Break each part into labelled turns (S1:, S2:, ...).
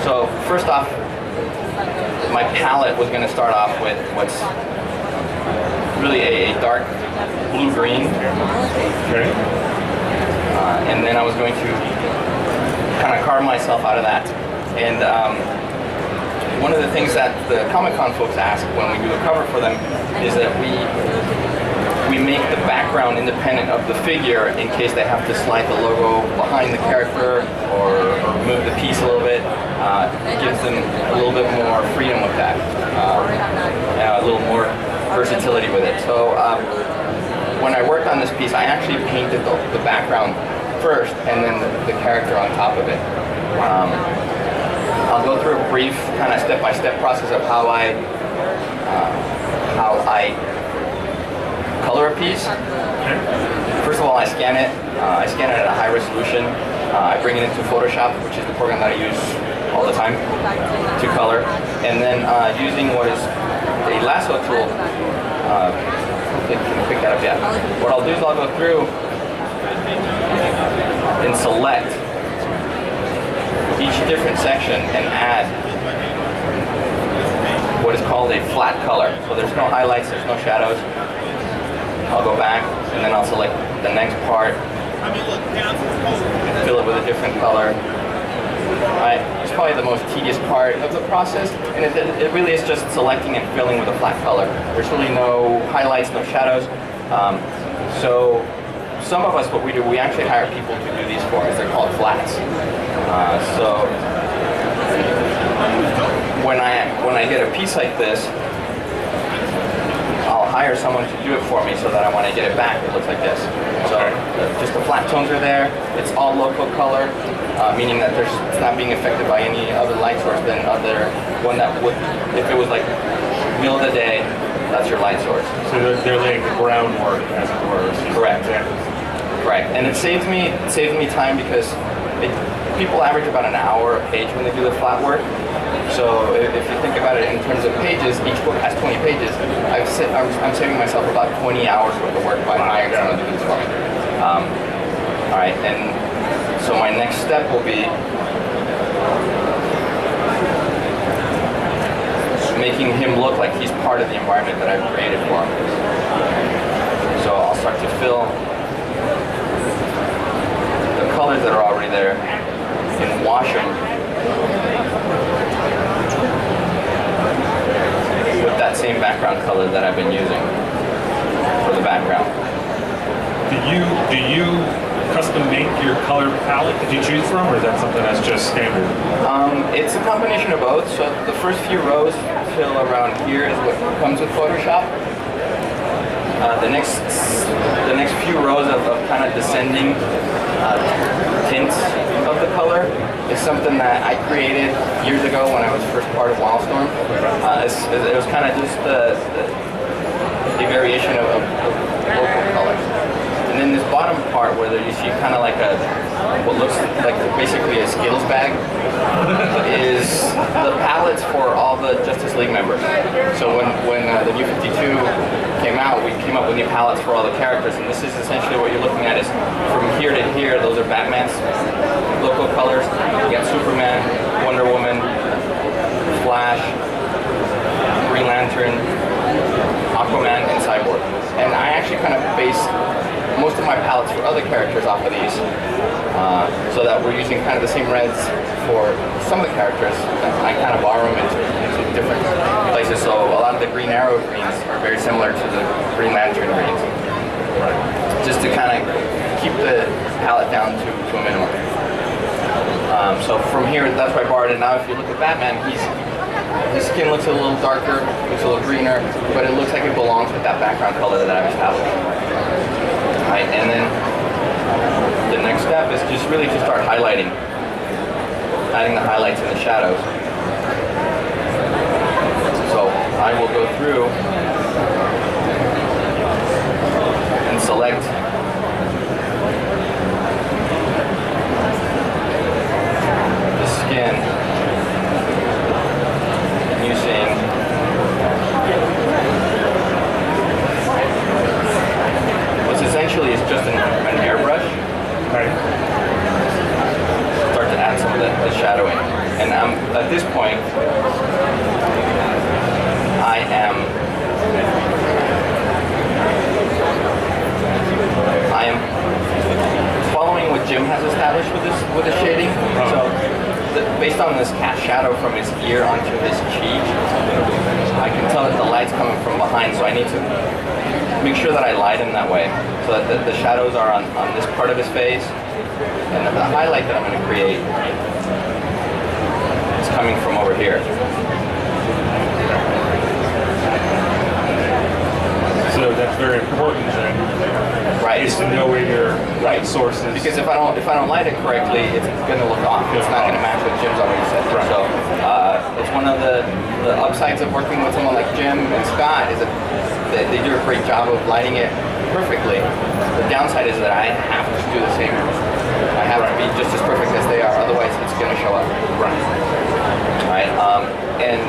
S1: So first off, my palette was going to start off with what's really a dark blue-green.
S2: Okay.
S1: And then I was going to kind of carve myself out of that. And one of the things that the Comic-Con folks ask when we do a cover for them is that we make the background independent of the figure in case they have to slide the logo behind the character or move the piece a little bit. It gives them a little bit more freedom with that, a little more versatility with it. So when I worked on this piece, I actually painted the background first and then the character on top of it. I'll go through a brief kind of step-by-step process of how I color a piece. First of all, I scan it. I scan it at a high resolution. I bring it into Photoshop, which is the program that I use all the time to color. And then using what is a lasso tool, can you pick that up yet? What I'll do is I'll go through and select each different section and add what is called a flat color. So there's no highlights, there's no shadows. I'll go back and then I'll select the next part, fill it with a different color. It's probably the most tedious part of the process, and it really is just selecting and filling with a flat color. There's really no highlights, no shadows. So some of us, what we do, we actually hire people to do these for us. They're called flats. So when I get a piece like this, I'll hire someone to do it for me so that when I get it back, it looks like this. So just the flat tones are there. It's all local color, meaning that it's not being affected by any other light source than other one that would, if it was like middle of the day, that's your light source.
S2: So they're laying the groundwork, as it were.
S1: Correct.
S2: Yeah.
S1: Right, and it saves me time because people average about an hour a page when they do the flat work. So if you think about it in terms of pages, each book has 20 pages. I'm saving myself about 20 hours worth of work by hiring someone to do this for me. All right, and so my next step will be making him look like he's part of the environment that I've created for him. So I'll start to fill the colors that are already there and wash them with that same background color that I've been using for the background.
S2: Do you custom make your color palette that you choose from, or is that something that's just standard?
S1: It's a combination of both. So the first few rows till around here is what comes with Photoshop. The next few rows of kind of descending tints of the color is something that I created years ago when I was first part of Wildstorm. It was kind of just a variation of local colors. And then this bottom part where you see kind of like what looks like basically a Skittles bag is the palettes for all the Justice League members. So when the New 52 came out, we came up with new palettes for all the characters, and this is essentially what you're looking at is from here to here, those are Batman's local colors. You got Superman, Wonder Woman, Flash, Green Lantern, Aquaman, and Cyborg. And I actually kind of base most of my palettes for other characters off of these, so that we're using kind of the same reds for some of the characters. I kind of borrow them into different places, so a lot of the Green Arrow greens are very similar to the Green Lantern greens, just to kind of keep the palette down to a minimum. So from here, that's why I borrowed it. Now if you look at Batman, his skin looks a little darker, looks a little greener, but it looks like it belongs with that background color that I've established. Right, and then the next step is just really to start highlighting, adding the highlights and the shadows. So I will go through and select the skin using essentially it's just an airbrush.
S2: Right.
S1: Start to add some of the shadowing. And at this point, I am following what Jim has established with the shading. So based on this cast shadow from his ear onto his cheek, I can tell that the light's coming from behind, so I need to make sure that I light him that way, so that the shadows are on this part of his face, and the highlight that I'm going to create is coming from over here.
S2: So that's very important then.
S1: Right.
S2: Is to know where your light source is.
S1: Because if I don't light it correctly, it's going to look off. It's not going to match what Jim's already said.
S2: Right.
S1: So it's one of the upsides of working with someone like Jim and Scott is that they do a great job of lighting it perfectly. The downside is that I have to do the same. I have to be just as perfect as they are. Otherwise, it's going to show up.
S2: Right.
S1: Right. And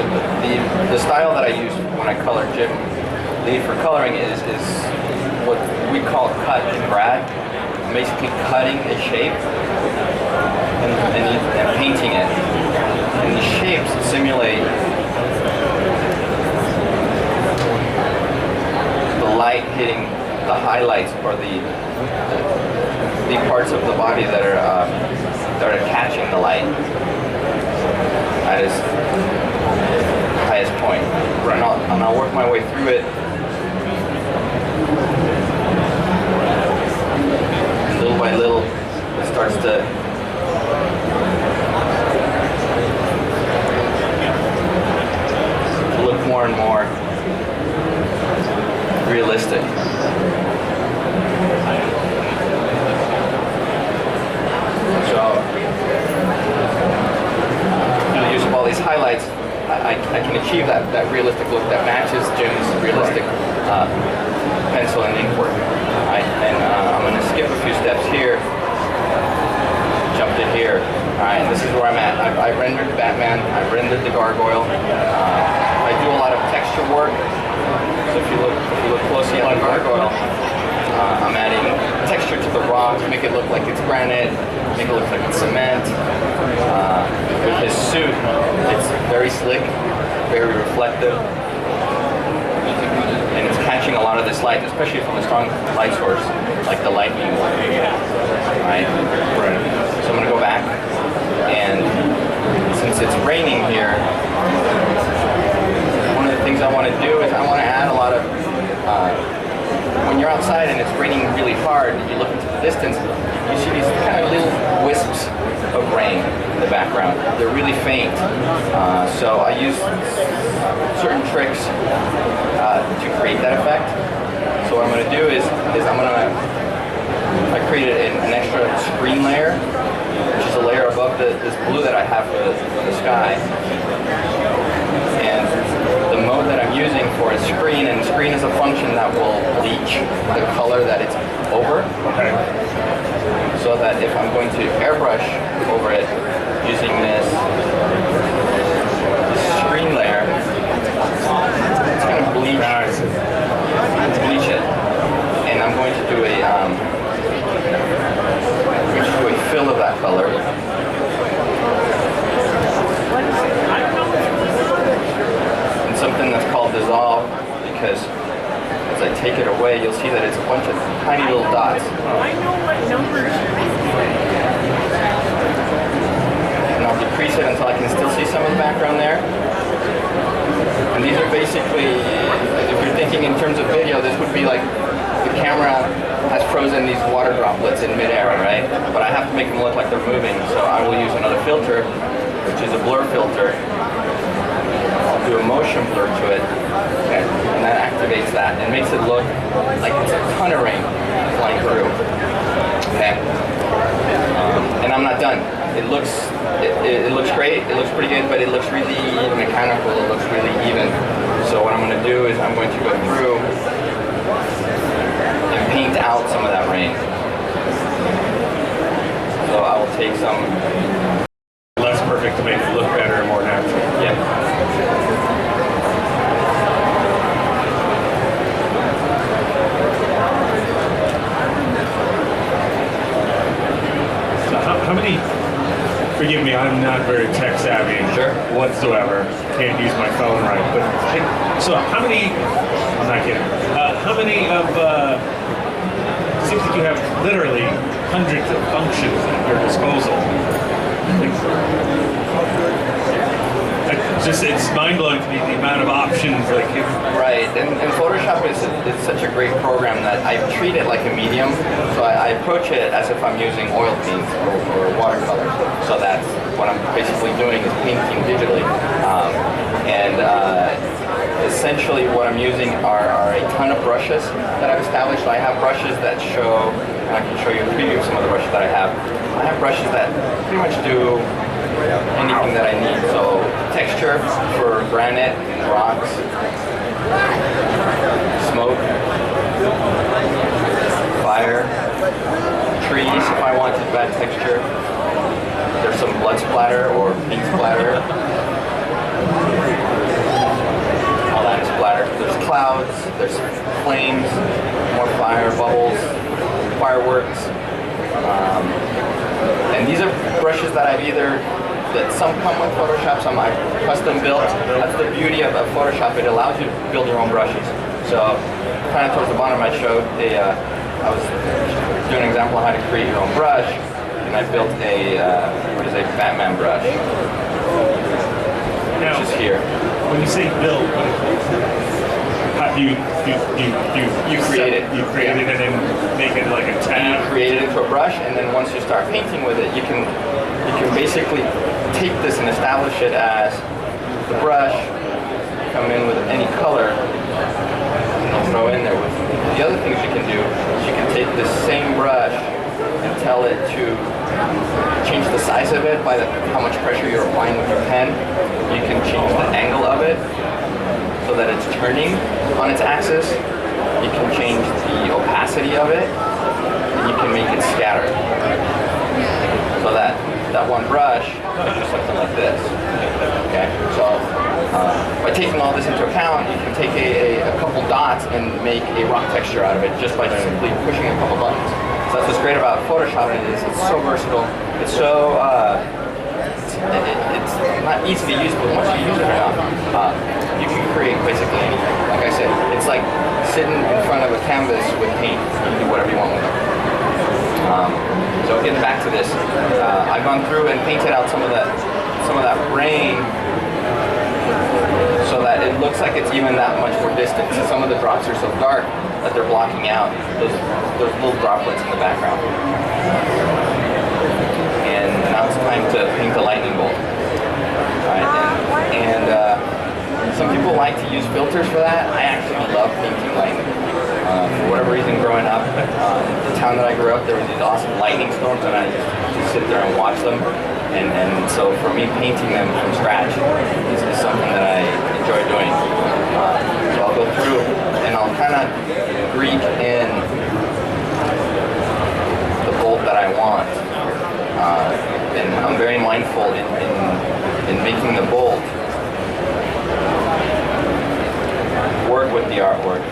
S1: the style that I use when I color Jim Lee for coloring is what we call cut and grad. I'm basically cutting a shape and painting it. And these shapes simulate the light hitting the highlights or the parts of the body that are catching the light at its highest point. Right. And I'll work my way through it. Little by little, it starts to look more and more realistic. So, through the use of all these highlights, I can achieve that realistic look that matches Jim's realistic pencil and ink work. I'm going to skip a few steps here, jump to here. Alright, and this is where I'm at. I rendered Batman, I rendered the gargoyle. I do a lot of texture work. So if you look closely at the gargoyle, I'm adding texture to the rock to make it look like it's granite, make it look like it's cement. With his suit, it's very slick, very reflective. And it's catching a lot of this light, especially from a strong light source, like the lightning. Right? So I'm going to go back, and since it's raining here, one of the things I want to do is I want to add a lot of, when you're outside and it's raining really hard, and you look into the distance, you see these kind of little wisps of rain in the background. They're really faint. So I use certain tricks to create that effect. So what I'm going to do is I created an extra screen layer, which is a layer above this blue that I have for the sky. And the mode that I'm using for a screen, and screen is a function that will bleach the color that it's over.
S2: Okay.
S1: So that if I'm going to airbrush over it using this screen layer, it's going to bleach it. And I'm going to do a fill of that color. And something that's called dissolve, because as I take it away, you'll see that it's a bunch of tiny little dots.
S3: I know what numbers.
S1: And I'll decrease it until I can still see some of the background there. And these are basically, if you're thinking in terms of video, this would be like the camera has frozen these water droplets in midair, right? But I have to make them look like they're moving, so I will use another filter, which is a blur filter. I'll do a motion blur to it, okay? And that activates that and makes it look like it's a ton of rain flying through. Okay? And I'm not done. It looks great, it looks pretty good, but it looks really mechanical, it looks really even. So what I'm going to do is I'm going to go through and paint out some of that rain. So I will take some
S2: Less perfect to make it look better and more natural.
S1: Yeah.
S2: So how many forgive me, I'm not very tech savvy
S1: Sure.
S2: whatsoever. Can't use my phone right. But so how many? I'm not kidding. How many of? Seems like you have literally hundreds of functions at your disposal. It's mind blowing to me the amount of options. Like
S1: Right, and Photoshop is such a great program that I treat it like a medium. So I approach it as if I'm using oil paints or watercolor. So that's what I'm basically doing is painting digitally. Essentially what I'm using are a ton of brushes that I've established. So I have brushes that show, and I can show you a preview of some of the brushes that I have. I have brushes that pretty much do anything that I need. So texture for granite, rocks, smoke, fire, trees if I wanted bad texture. There's some blood splatter or paint splatter. All that is splatter. There's clouds, there's flames, more fire, bubbles, fireworks. And these are brushes that I've that some come with Photoshop, some I've custom built. That's the beauty of Photoshop. It allows you to build your own brushes. So kind of towards the bottom I showed I was doing an example of how to create your own brush, and I built what is a Batman brush,
S2: now,
S1: which is here.
S2: when you say build, how do you
S1: create it.
S2: You create it and then make it like a tab.
S1: You create it into a brush, and then once you start painting with it, you can basically take this and establish it as the brush. Come in with any color, and I'll throw in there with the other things you can do. Is you can take this same brush and tell it to change the size of it by how much pressure you're applying with your pen. You can change the angle of it so that it's turning on its axis. You can change the opacity of it, and you can make it scatter. So that one brush is just something like this. Okay, so by taking all this into account, you can take a couple dots and make a rock texture out of it just by simply pushing a couple buttons. So that's what's great about Photoshop. It's so versatile. It's so it's not easy to use, but once you use it enough, you can create basically anything. Like I said, it's like sitting in front of a canvas with paint. You can do whatever you want with it. So getting back to this, I've gone through and painted out some of that rain so that it looks like it's even that much more distant. So some of the drops are so dark that they're blocking out those little droplets in the background. And now it's time to paint the lightning bolt. All right, and some people like to use filters for that. I actually love painting lightning. For whatever reason, growing up, the town that I grew up, there was these awesome lightning storms, and I used to sit there and watch them. And so for me, painting them from scratch is something that I enjoy doing. So I'll go through and I'll kind of Greek in the bolt that I want. And I'm very mindful in making the bolt work with the artwork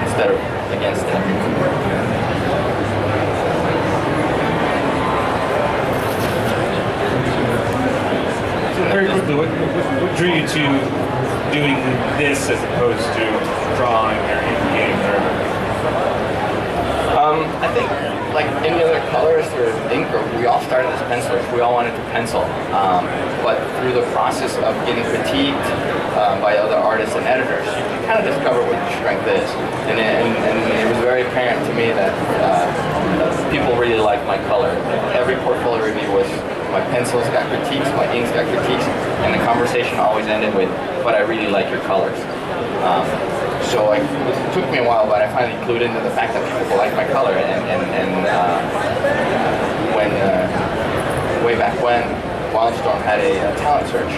S1: instead of against it.
S2: Very quickly, what drew you to doing this as opposed to drawing or inking or?
S1: I think like any other colorist or inker, we all started as pencilers. We all wanted to pencil, but through the process of getting critiqued by other artists and editors, you kind of discover what your strength is, and it was very apparent to me that people really liked my color. Every portfolio review was my pencils got critiques, my inks got critiques, and the conversation always ended with, "But I really like your colors." So it took me a while, but I finally clued into the fact that people like my color, and when way back when Wildstorm had a talent search,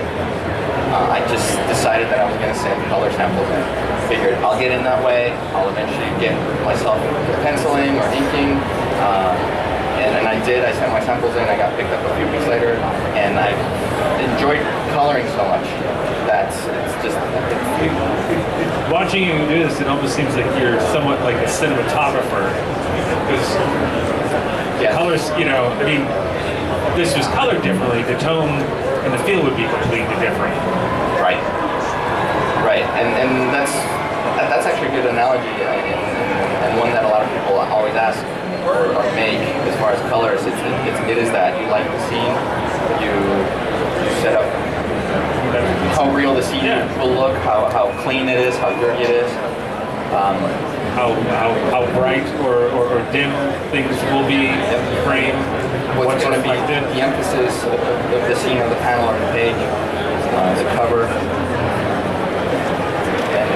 S1: I just decided that I was going to send color samples in. Figured I'll get in that way, I'll eventually get myself into penciling or inking, and I did. I sent my samples in, I got picked up a few weeks later, and I enjoyed coloring so much that it's just
S2: Watching you do this, it almost seems like you're somewhat like a cinematographer. Because
S1: yeah.
S2: colors, I mean, if this was colored differently, the tone and the feel would be completely different.
S1: Right. Right. And that's actually a good analogy and one that a lot of people always ask or make as far as colors. It is that you like the scene, you set up how real the scene will look, how clean it is, how dirty it is,
S2: how bright or dim things will be framed,
S1: what's going to be
S2: reflected.
S1: the emphasis of the scene or the panel or the page, the cover, and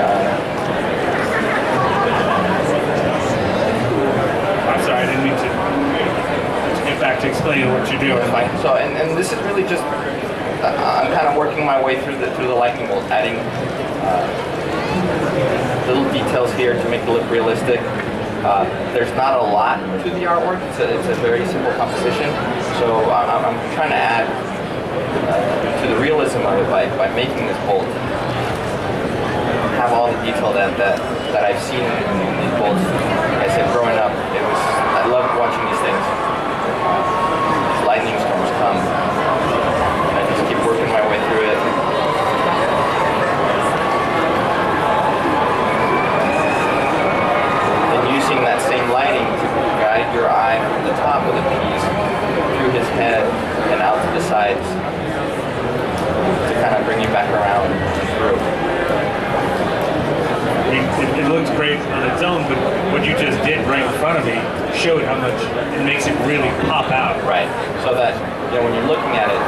S2: I'm sorry, I didn't mean to get back to explaining what you're doing.
S1: fine. So and this is really just I'm kind of working my way through the lightning bolt, adding little details here to make it look realistic. There's not a lot to the artwork. It's a very simple composition. So I'm trying to add to the realism of it by making this bolt have all the detail that I've seen in these bolts. Like I said, growing up, I loved watching these things. These lightning storms come. I just keep working my way through it. And using that same lighting to guide your eye from the top of the piece through his head and out to the sides to kind of bring you back around and through.
S2: It looks great on its own, but what you just did right in front of me showed how much it makes it really pop out.
S1: Right. So that when you're looking at it,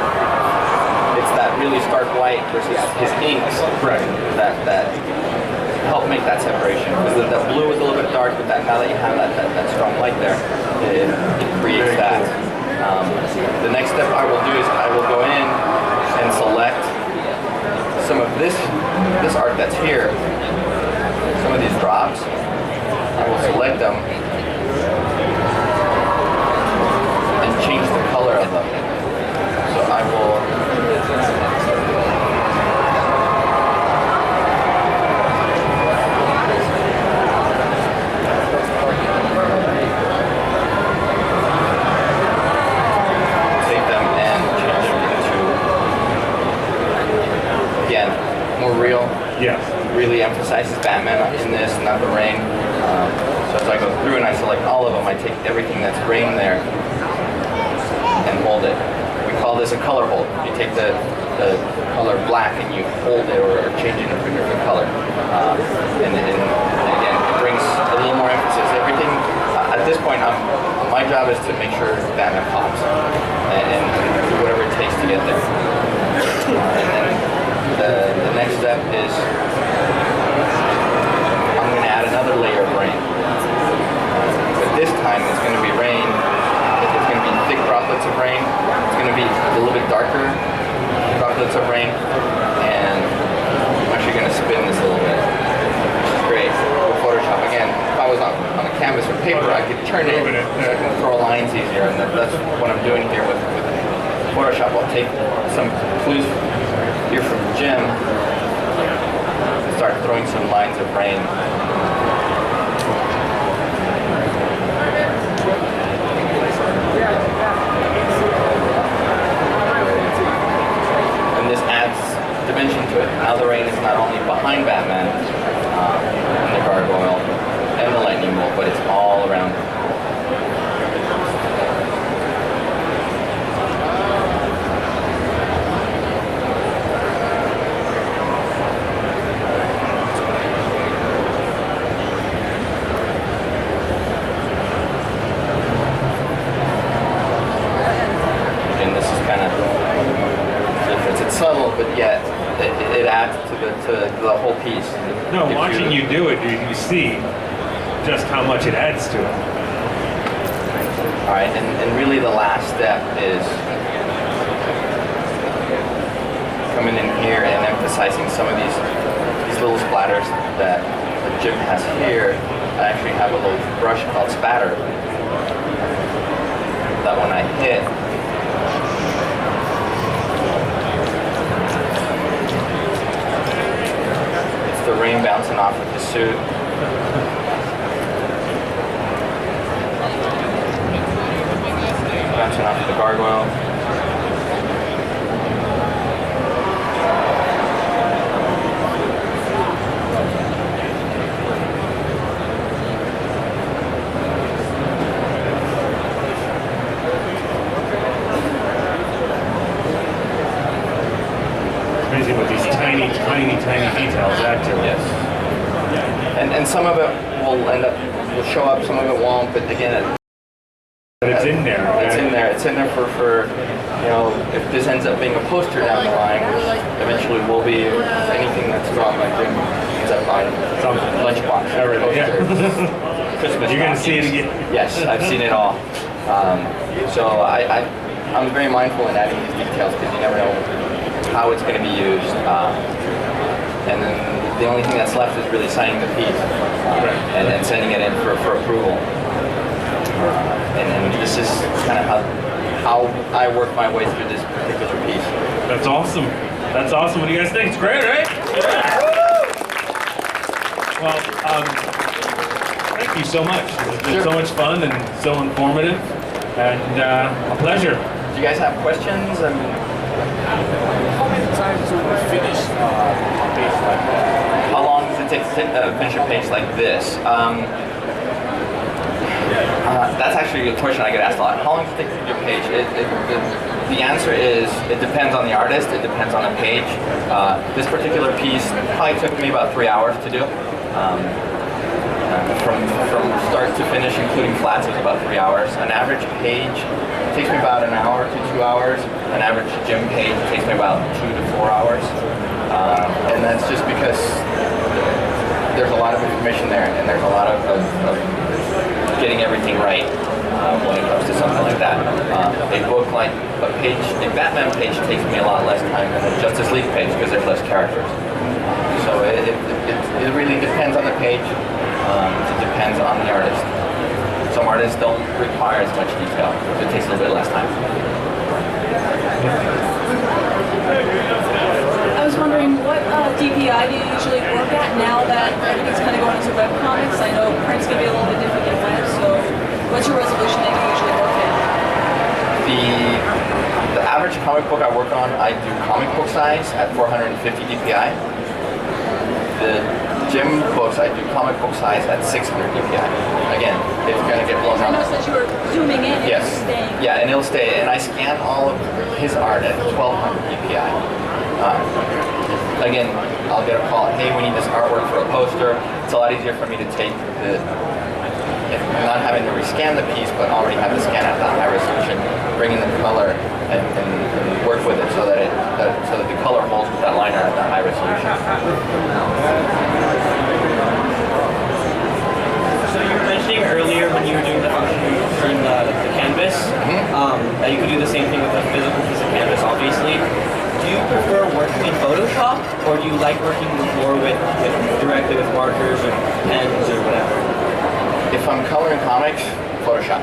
S1: it's that really stark white versus his inks.
S2: Right.
S1: That help make that separation. Because the blue is a little bit dark, but now that you have that strong light there, it creates that. The next step I will do is I will go in and select some of this art that's here. Some of these drops, I will select them and change the color of them. So I will take them and change them into, again, more real.
S2: Yes.
S1: Really emphasizes Batman in this, not the rain. So as I go through and I select all of them, I take everything that's rain there and hold it. We call this a color hold. You take the color black and you hold it or change it into a different color. And again, it brings a little more emphasis. Everything, at this point, my job is to make sure Batman pops and do whatever it takes to get there. And then the next step is I'm going to add another layer of rain. But this time it's going to be rain. It's going to be thick droplets of rain. It's going to be a little bit darker droplets of rain. And I'm actually going to spin this a little bit, which is great. With Photoshop, again, if I was on a canvas or paper, I could turn it and I can throw lines easier. And that's what I'm doing here with Photoshop. I'll take some clues here from Jim, start throwing some lines of rain. And this adds dimension to it. Now the rain is not only behind Batman and the gargoyle and the lightning bolt, but it's all around him. Subtle, but yet it adds to the whole piece.
S2: No, watching you do it, you see just how much it adds to it.
S1: All right, and really the last step is coming in here and emphasizing some of these little splatters that Jim has here. I actually have a little brush called spatter that when I hit, bouncing off of his suit. Bouncing off of the gargoyle.
S2: Amazing what these tiny details add to it.
S1: Yes. And some of it will show up, some of it won't, but again,
S2: But it's in there.
S1: it's in there. It's in there for you know, if this ends up being a poster down the line, which eventually will be, anything that's drawn by Jim ends up on some lunchbox,
S2: Everything, yeah.
S1: poster, Christmas.
S2: You're gonna see it
S1: stockings.
S2: again.
S1: Yes, I've seen it all. So I'm very mindful in adding these details because you never know how it's going to be used. And then the only thing that's left is really signing the piece and then sending it in for approval. And then this is kind of how I work my way through this particular piece.
S2: That's awesome. That's awesome. What do you guys think? It's great, right? Well, thank you so much. It's been so much fun and so informative, and a pleasure.
S1: Do you guys have questions?
S4: How many times do we finish a page like that?
S1: How long does it take to finish a page like this? That's actually a question I get asked a lot. How long does it take to do your page? The answer is it depends on the artist. It depends on the page. This particular piece probably took me about 3 hours to do. From start to finish, including flats, is about 3 hours. An average page takes me about an hour to 2 hours. An average gym page takes me about 2 to 4 hours. And that's just because there's a lot of information there, and there's a lot of getting everything right when it comes to something like that. A book like a page, a Batman page takes me a lot less time than a Justice League page because there's less characters. So it really depends on the page. It depends on the artist. Some artists don't require as much detail. It takes a little bit less time.
S3: I was wondering what DPI do you usually work at now that everything's kind of going into webcomics? I know print's going to be a little bit different than web, so what's your resolution that you usually work at?
S1: The average comic book I work on, I do comic book size at 450 DPI. The gym books, I do comic book size at 600 DPI. Again, it's going to get blown
S3: I
S1: up.
S3: noticed that you were zooming in and
S1: Yes.
S3: staying.
S1: Yeah, and it'll stay. And I scan all of his art at 1200 DPI. Again, I'll get a call. Hey, we need this artwork for a poster. It's a lot easier for me to take not having to rescan the piece, but already have the scan at the high resolution, bring in the color and work with it so that the color holds with that liner at the high resolution.
S5: So you were mentioning earlier when you were doing the function in the canvas, that you could do the same thing with a physical piece of canvas, obviously. Do you prefer working in Photoshop, or do you like working more directly with markers or pens or whatever?
S1: If I'm coloring comics, Photoshop.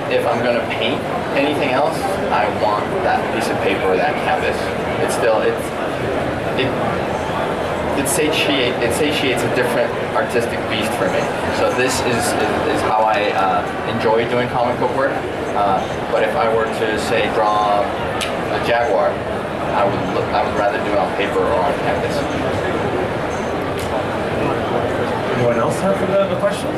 S1: If I'm going to paint anything else, I want that piece of paper or that canvas. It satiates a different artistic beast for me. So this is how I enjoy doing comic book work. But if I were to say draw a jaguar, I would rather do it on paper or on canvas.
S2: Anyone else have a question?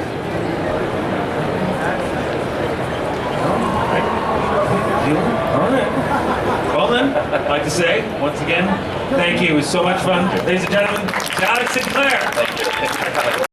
S2: All right. Well then, I'd like to say, once again, thank you. It was so much fun. Ladies and gentlemen, Alex Sinclair.
S1: Thank you. Thank you for coming.